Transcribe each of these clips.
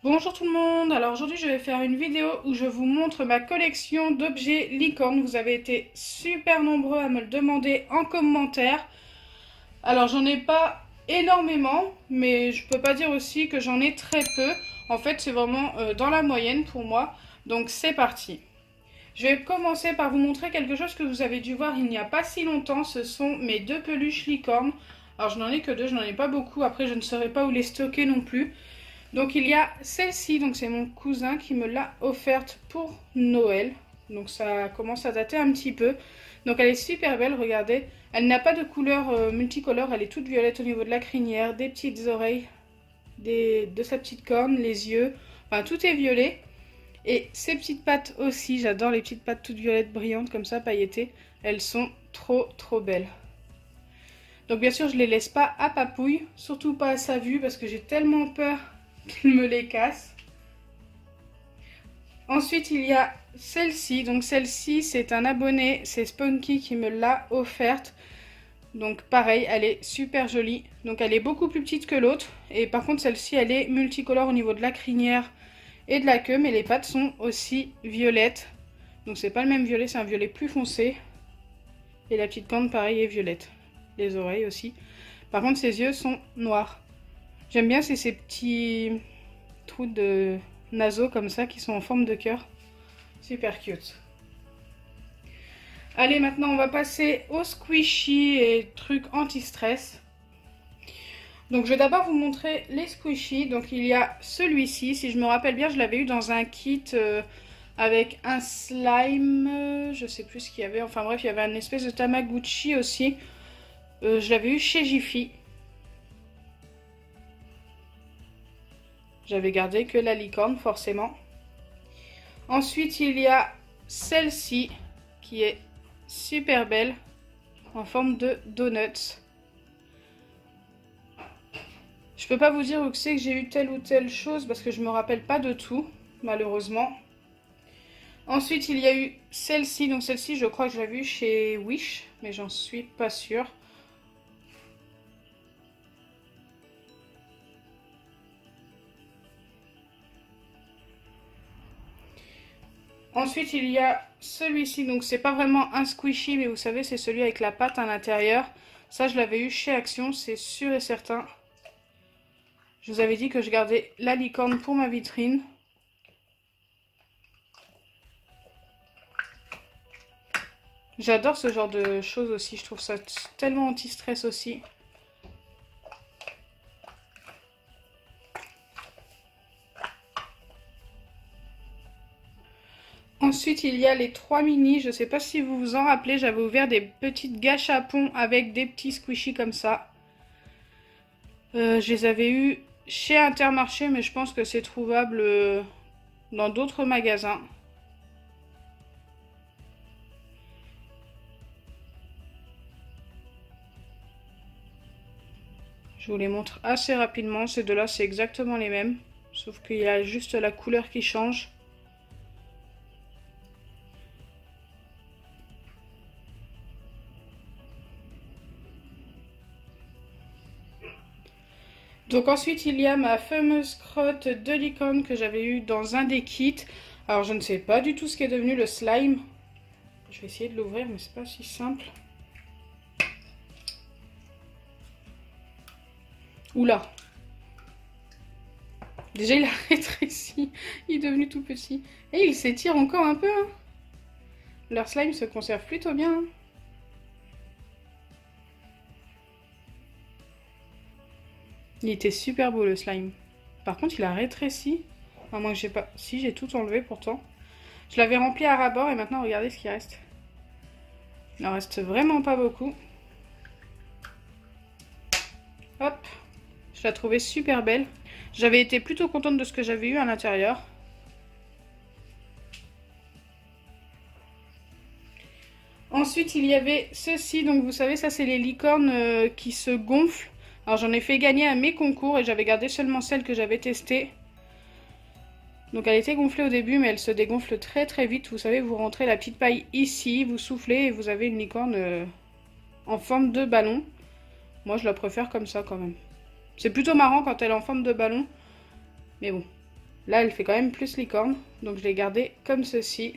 Bonjour tout le monde, alors aujourd'hui je vais faire une vidéo où je vous montre ma collection d'objets licorne. Vous avez été super nombreux à me le demander en commentaire. Alors j'en ai pas énormément, mais je peux pas dire aussi que j'en ai très peu. En fait c'est vraiment dans la moyenne pour moi, donc c'est parti. Je vais commencer par vous montrer quelque chose que vous avez dû voir il n'y a pas si longtemps. Ce sont mes deux peluches licorne. Alors je n'en ai que deux, je n'en ai pas beaucoup, après je ne saurais pas où les stocker non plus. Donc il y a celle-ci, donc c'est mon cousin qui me l'a offerte pour Noël. Donc ça commence à dater un petit peu. Donc elle est super belle, regardez. Elle n'a pas de couleur multicolore, elle est toute violette au niveau de la crinière, des petites oreilles, de sa petite corne, les yeux. Enfin tout est violet. Et ses petites pattes aussi, j'adore les petites pattes toutes violettes brillantes comme ça, pailletées. Elles sont trop belles. Donc bien sûr je les laisse pas à Papouille, surtout pas à sa vue parce que j'ai tellement peur qu'il me les casse. Ensuite il y a celle-ci, donc celle-ci c'est un abonné, c'est Spunky qui me l'a offerte. Donc pareil, elle est super jolie, donc elle est beaucoup plus petite que l'autre. Et par contre celle-ci elle est multicolore au niveau de la crinière et de la queue, mais les pattes sont aussi violettes. Donc c'est pas le même violet, c'est un violet plus foncé. Et la petite corne pareil est violette, les oreilles aussi. Par contre ses yeux sont noirs. J'aime bien ces petits trous de naseaux comme ça qui sont en forme de cœur. Super cute. Allez, maintenant on va passer aux squishy et trucs anti-stress. Donc je vais d'abord vous montrer les squishy. Donc il y a celui-ci, si je me rappelle bien, je l'avais eu dans un kit avec un slime, je sais plus ce qu'il y avait. Enfin bref, il y avait une espèce de Tamagotchi aussi. Je l'avais eu chez Jiffy. J'avais gardé que la licorne, forcément. Ensuite, il y a celle-ci, qui est super belle, en forme de donuts. Je peux pas vous dire où c'est que j'ai eu telle ou telle chose, parce que je me rappelle pas de tout, malheureusement. Ensuite, il y a eu celle-ci. Donc celle-ci, je crois que je l'avais vue chez Wish, mais j'en suis pas sûre. Ensuite, il y a celui-ci. Donc, c'est pas vraiment un squishy, mais vous savez, c'est celui avec la pâte à l'intérieur. Ça, je l'avais eu chez Action, c'est sûr et certain. Je vous avais dit que je gardais la licorne pour ma vitrine. J'adore ce genre de choses aussi. Je trouve ça tellement anti-stress aussi. Ensuite, il y a les 3 mini. Je ne sais pas si vous vous en rappelez. J'avais ouvert des petites gâchapons avec des petits squishy comme ça. Je les avais eus chez Intermarché, mais je pense que c'est trouvable dans d'autres magasins. Je vous les montre assez rapidement. Ces deux-là, c'est exactement les mêmes. Sauf qu'il y a juste la couleur qui change. Donc ensuite, il y a ma fameuse crotte de licorne que j'avais eue dans un des kits. Alors, je ne sais pas du tout ce qui est devenu le slime. Je vais essayer de l'ouvrir, mais c'est pas si simple. Oula! Déjà, il a rétréci. Il est devenu tout petit. Et il s'étire encore un peu. Hein. Leur slime se conserve plutôt bien. Hein. Il était super beau le slime. Par contre, il a rétréci. À moins que j'ai pas... Si, j'ai tout enlevé pourtant. Je l'avais rempli à ras-bord et maintenant, regardez ce qui reste. Il en reste vraiment pas beaucoup. Hop. Je la trouvais super belle. J'avais été plutôt contente de ce que j'avais eu à l'intérieur. Ensuite, il y avait ceci. Donc, vous savez, ça, c'est les licornes qui se gonflent. Alors, j'en ai fait gagner à mes concours et j'avais gardé seulement celle que j'avais testée. Donc, elle était gonflée au début, mais elle se dégonfle très vite. Vous savez, vous rentrez la petite paille ici, vous soufflez et vous avez une licorne en forme de ballon. Moi, je la préfère comme ça quand même. C'est plutôt marrant quand elle est en forme de ballon. Mais bon. Là, elle fait quand même plus licorne, donc je l'ai gardée comme ceci.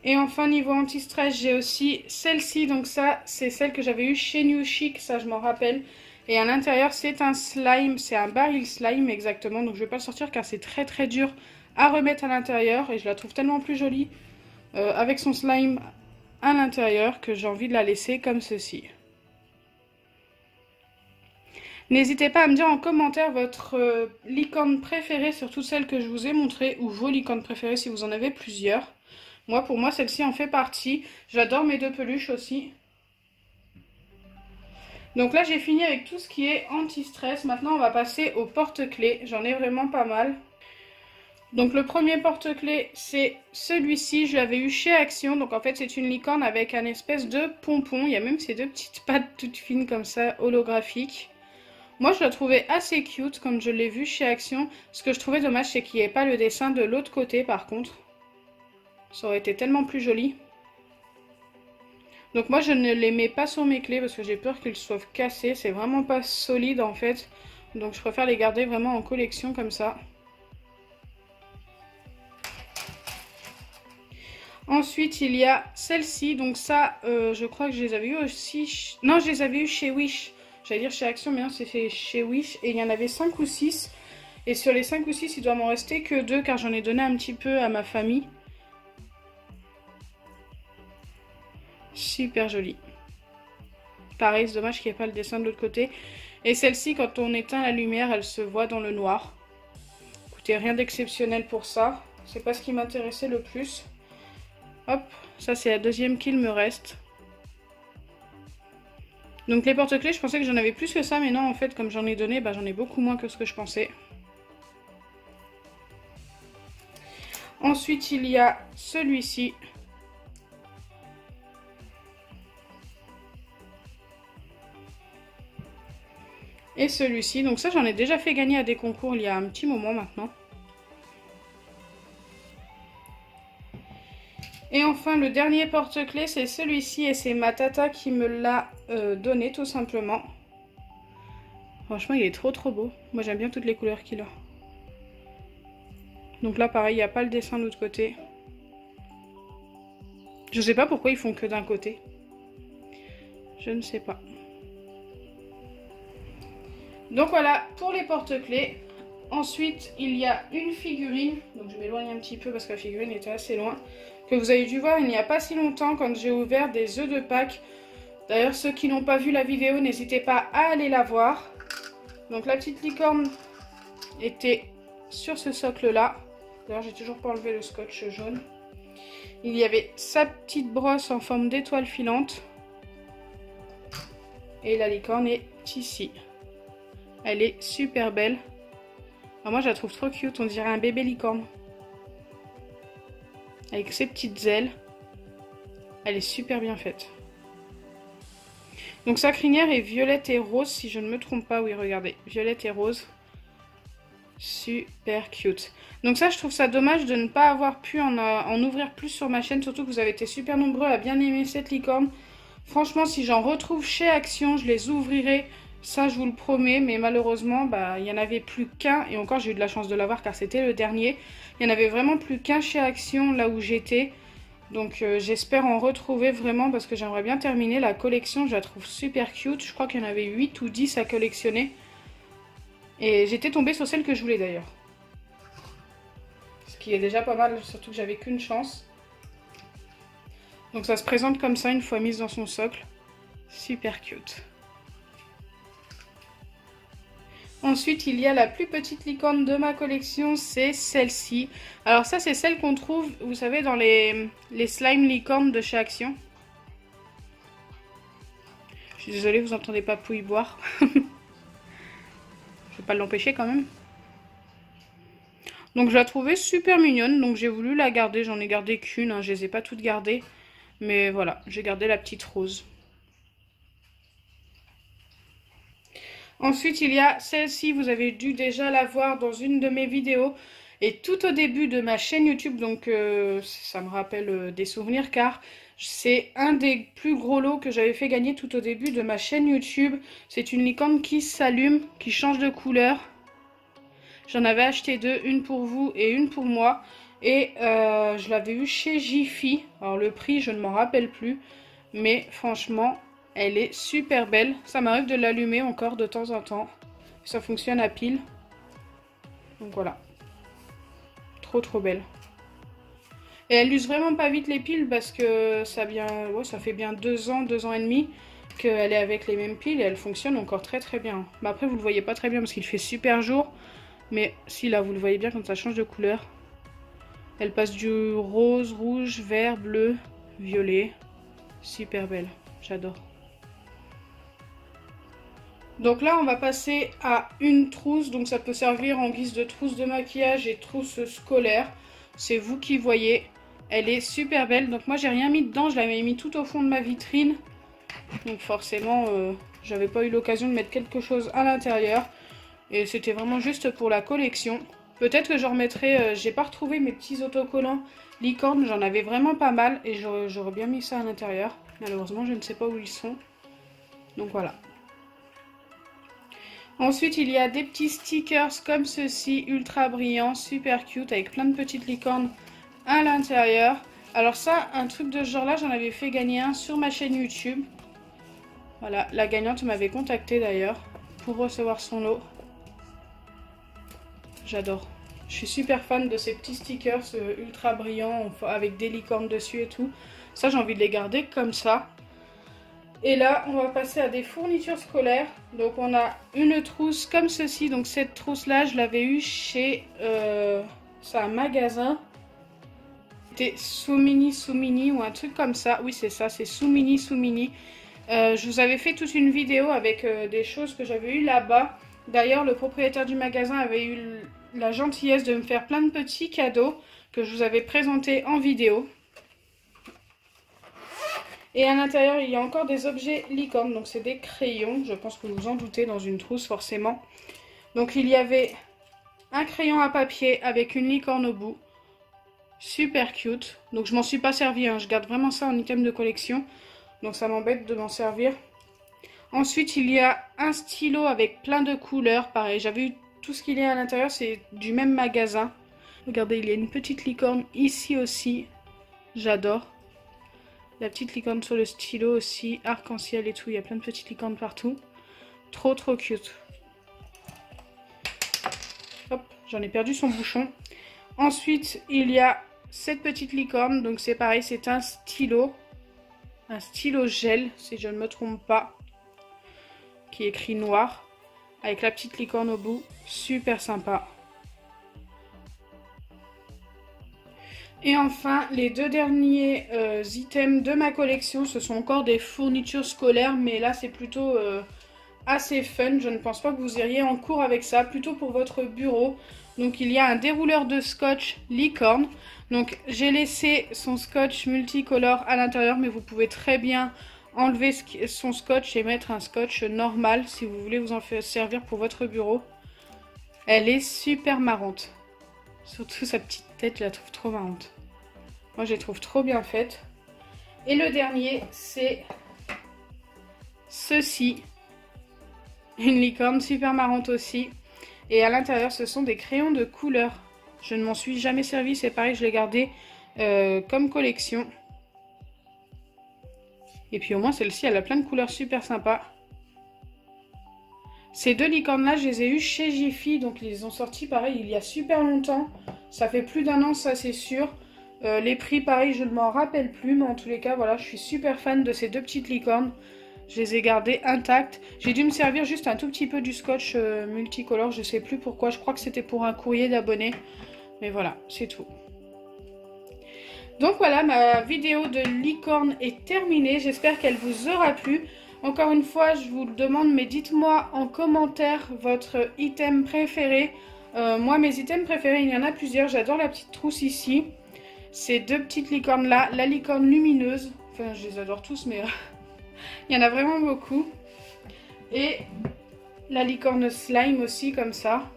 Et enfin, niveau anti-stress, j'ai aussi celle-ci. Donc ça, c'est celle que j'avais eue chez New Chic, ça je m'en rappelle. Et à l'intérieur, c'est un slime, c'est un baril slime exactement. Donc je vais pas le sortir car c'est très très dur à remettre à l'intérieur. Et je la trouve tellement plus jolie avec son slime à l'intérieur que j'ai envie de la laisser comme ceci. N'hésitez pas à me dire en commentaire votre licorne préférée sur toutes celles que je vous ai montrées, ou vos licornes préférées si vous en avez plusieurs. Moi, pour moi, celle-ci en fait partie. J'adore mes deux peluches aussi. Donc là, j'ai fini avec tout ce qui est anti-stress. Maintenant, on va passer au porte-clés. J'en ai vraiment pas mal. Donc le premier porte-clés, c'est celui-ci. Je l'avais eu chez Action. Donc en fait, c'est une licorne avec un espèce de pompon. Il y a même ces deux petites pattes toutes fines comme ça, holographiques. Moi, je la trouvais assez cute quand je l'ai vue chez Action. Ce que je trouvais dommage, c'est qu'il n'y ait pas le dessin de l'autre côté, par contre. Ça aurait été tellement plus joli. Donc moi je ne les mets pas sur mes clés parce que j'ai peur qu'ils soient cassés. C'est vraiment pas solide en fait. Donc je préfère les garder vraiment en collection comme ça. Ensuite il y a celle-ci. Donc ça je crois que je les avais eu aussi. Non, je les avais eu chez Wish. J'allais dire chez Action, mais non, c'est fait chez Wish. Et il y en avait 5 ou 6. Et sur les 5 ou 6, il doit m'en rester que 2 car j'en ai donné un petit peu à ma famille. Super jolie. Pareil, c'est dommage qu'il n'y ait pas le dessin de l'autre côté. Et celle-ci, quand on éteint la lumière, elle se voit dans le noir. Écoutez, rien d'exceptionnel pour ça. C'est pas ce qui m'intéressait le plus. Hop, ça c'est la deuxième qu'il me reste. Donc les porte-clés, je pensais que j'en avais plus que ça. Mais non, en fait, comme j'en ai donné, bah, j'en ai beaucoup moins que ce que je pensais. Ensuite, il y a celui-ci. Et celui-ci, donc ça j'en ai déjà fait gagner à des concours il y a un petit moment maintenant. Et enfin le dernier porte-clés c'est celui-ci et c'est ma tata qui me l'a donné tout simplement. Franchement il est trop beau, moi j'aime bien toutes les couleurs qu'il a. Donc là pareil il n'y a pas le dessin de l'autre côté. Je sais pas pourquoi ils font que d'un côté. Je ne sais pas. Donc voilà pour les porte-clés. Ensuite, il y a une figurine. Donc je m'éloigne un petit peu parce que la figurine était assez loin. Que vous avez dû voir il n'y a pas si longtemps quand j'ai ouvert des œufs de Pâques. D'ailleurs, ceux qui n'ont pas vu la vidéo, n'hésitez pas à aller la voir. Donc la petite licorne était sur ce socle-là. D'ailleurs, j'ai toujours pas enlevé le scotch jaune. Il y avait sa petite brosse en forme d'étoile filante. Et la licorne est ici. Elle est super belle. Alors moi je la trouve trop cute, on dirait un bébé licorne. Avec ses petites ailes. Elle est super bien faite. Donc sa crinière est violette et rose si je ne me trompe pas. Oui regardez, violette et rose. Super cute. Donc ça je trouve ça dommage de ne pas avoir pu en ouvrir plus sur ma chaîne. Surtout que vous avez été super nombreux à bien aimer cette licorne. Franchement si j'en retrouve chez Action je les ouvrirai. Ça, je vous le promets, mais malheureusement, bah, il n'y en avait plus qu'un. Et encore, j'ai eu de la chance de l'avoir car c'était le dernier. Il n'y en avait vraiment plus qu'un chez Action, là où j'étais. Donc, j'espère en retrouver vraiment parce que j'aimerais bien terminer la collection. Je la trouve super cute. Je crois qu'il y en avait 8 ou 10 à collectionner. Et j'étais tombée sur celle que je voulais d'ailleurs. Ce qui est déjà pas mal, surtout que j'avais qu'une chance. Donc, ça se présente comme ça une fois mise dans son socle. Super cute. Ensuite, il y a la plus petite licorne de ma collection, c'est celle-ci. Alors ça, c'est celle qu'on trouve, vous savez, dans les slime licornes de chez Action. Je suis désolée, vous n'entendez pas Pouille boire. Je vais pas l'empêcher quand même. Donc je la trouvais super mignonne, donc j'ai voulu la garder. J'en ai gardé qu'une, hein, je les ai pas toutes gardées. Mais voilà, j'ai gardé la petite rose. Ensuite, il y a celle-ci, vous avez dû déjà la voir dans une de mes vidéos. Et tout au début de ma chaîne YouTube, donc ça me rappelle des souvenirs car C'est un des plus gros lots que j'avais fait gagner tout au début de ma chaîne YouTube. C'est une licorne qui s'allume, qui change de couleur. J'en avais acheté deux, une pour vous et une pour moi. Et je l'avais eu chez Jiffy. Alors le prix, je ne m'en rappelle plus. Mais franchement, elle est super belle. Ça m'arrive de l'allumer encore de temps en temps. Ça fonctionne à pile. Donc voilà. Trop belle. Et elle use vraiment pas vite les piles parce que ça fait bien 2 ans, 2 ans et demi qu'elle est avec les mêmes piles et elle fonctionne encore très bien. Mais après vous le voyez pas très bien parce qu'il fait super jour. Mais si là vous le voyez bien quand ça change de couleur. Elle passe du rose, rouge, vert, bleu, violet. Super belle, j'adore. Donc là on va passer à une trousse. Donc ça peut servir en guise de trousse de maquillage et trousse scolaire. C'est vous qui voyez. Elle est super belle. Donc moi j'ai rien mis dedans. Je l'avais mis tout au fond de ma vitrine. Donc forcément j'avais pas eu l'occasion de mettre quelque chose à l'intérieur. Et c'était vraiment juste pour la collection. Peut-être que je remettrai... j'ai pas retrouvé mes petits autocollants licorne. J'en avais vraiment pas mal. Et j'aurais bien mis ça à l'intérieur. Malheureusement je ne sais pas où ils sont. Donc voilà. Ensuite, il y a des petits stickers comme ceci, ultra brillants, super cute, avec plein de petites licornes à l'intérieur. Alors ça, un truc de ce genre-là, j'en avais fait gagner un sur ma chaîne YouTube. Voilà, la gagnante m'avait contacté d'ailleurs pour recevoir son lot. J'adore. Je suis super fan de ces petits stickers ultra brillants avec des licornes dessus et tout. Ça, j'ai envie de les garder comme ça. Et là, on va passer à des fournitures scolaires. Donc, on a une trousse comme ceci. Donc, cette trousse-là, je l'avais eue chez... c'est un magasin. C'était Soumini ou un truc comme ça. Oui, c'est ça, c'est Soumini. Je vous avais fait toute une vidéo avec des choses que j'avais eues là-bas. D'ailleurs, le propriétaire du magasin avait eu la gentillesse de me faire plein de petits cadeaux que je vous avais présentés en vidéo. Et à l'intérieur, il y a encore des objets licorne. Donc, c'est des crayons. Je pense que vous vous en doutez dans une trousse, forcément. Donc, il y avait un crayon à papier avec une licorne au bout. Super cute. Donc, je m'en suis pas servi. Hein. Je garde vraiment ça en item de collection. Donc, ça m'embête de m'en servir. Ensuite, il y a un stylo avec plein de couleurs. Pareil, j'avais eu tout ce qu'il y a à l'intérieur. C'est du même magasin. Regardez, il y a une petite licorne ici aussi. J'adore. La petite licorne sur le stylo aussi, arc-en-ciel et tout. Il y a plein de petites licornes partout. Trop cute. Hop, j'en ai perdu son bouchon. Ensuite, il y a cette petite licorne. Donc c'est pareil, c'est un stylo. Un stylo gel, si je ne me trompe pas. Qui est écrit noir. Avec la petite licorne au bout. Super sympa. Et enfin, les deux derniers items de ma collection, ce sont encore des fournitures scolaires, mais là c'est plutôt assez fun. Je ne pense pas que vous iriez en cours avec ça, plutôt pour votre bureau. Donc il y a un dérouleur de scotch licorne. Donc j'ai laissé son scotch multicolore à l'intérieur, mais vous pouvez très bien enlever son scotch et mettre un scotch normal si vous voulez vous en servir pour votre bureau. Elle est super marrante. Surtout sa petite tête, je la trouve trop marrante. Moi, je les trouve trop bien faites. Et le dernier, c'est ceci. Une licorne super marrante aussi. Et à l'intérieur, ce sont des crayons de couleur. Je ne m'en suis jamais servi. C'est pareil, je l'ai gardé comme collection. Et puis au moins, celle-ci, elle a plein de couleurs super sympas. Ces deux licornes-là, je les ai eues chez Jiffy. Donc, ils les ont sortis, pareil, il y a super longtemps. Ça fait plus d'1 an, ça c'est sûr. Les prix, pareil, je ne m'en rappelle plus. Mais en tous les cas, voilà, je suis super fan de ces deux petites licornes. Je les ai gardées intactes. J'ai dû me servir juste un tout petit peu du scotch multicolore. Je sais plus pourquoi. Je crois que c'était pour un courrier d'abonnés. Mais voilà, c'est tout. Donc voilà, ma vidéo de licorne est terminée. J'espère qu'elle vous aura plu. Encore une fois, je vous le demande, mais dites-moi en commentaire votre item préféré. Moi, mes items préférés, il y en a plusieurs. J'adore la petite trousse ici. Ces deux petites licornes là. La licorne lumineuse. Enfin, je les adore tous, mais il y en a vraiment beaucoup. Et la licorne slime aussi, comme ça.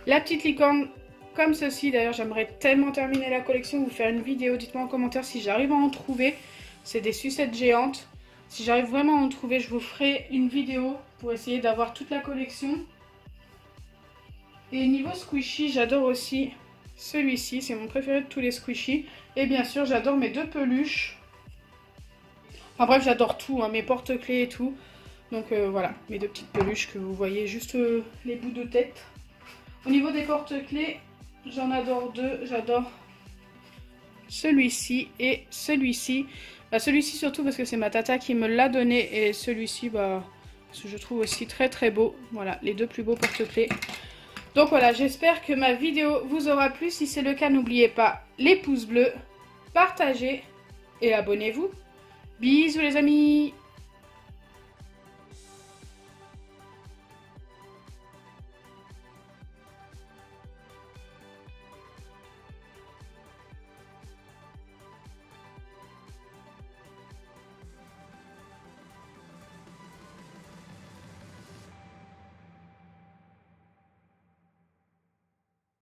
La petite licorne comme ceci. D'ailleurs, j'aimerais tellement terminer la collection, vous faire une vidéo. Dites-moi en commentaire si j'arrive à en trouver. C'est des sucettes géantes. Si j'arrive vraiment à en trouver, je vous ferai une vidéo pour essayer d'avoir toute la collection. Et niveau squishy, j'adore aussi celui-ci. C'est mon préféré de tous les squishy. Et bien sûr, j'adore mes deux peluches. Enfin bref, j'adore tout, hein, mes porte-clés et tout. Donc voilà, mes deux petites peluches que vous voyez, juste les bouts de tête. Au niveau des porte-clés, j'en adore deux. J'adore celui-ci et celui-ci. Bah, celui-ci surtout parce que c'est ma tata qui me l'a donné. Et celui-ci, bah, parce que je trouve aussi très très beau. Voilà, les deux plus beaux porte-clés. Donc voilà, j'espère que ma vidéo vous aura plu. Si c'est le cas, n'oubliez pas les pouces bleus, partagez et abonnez-vous. Bisous les amis!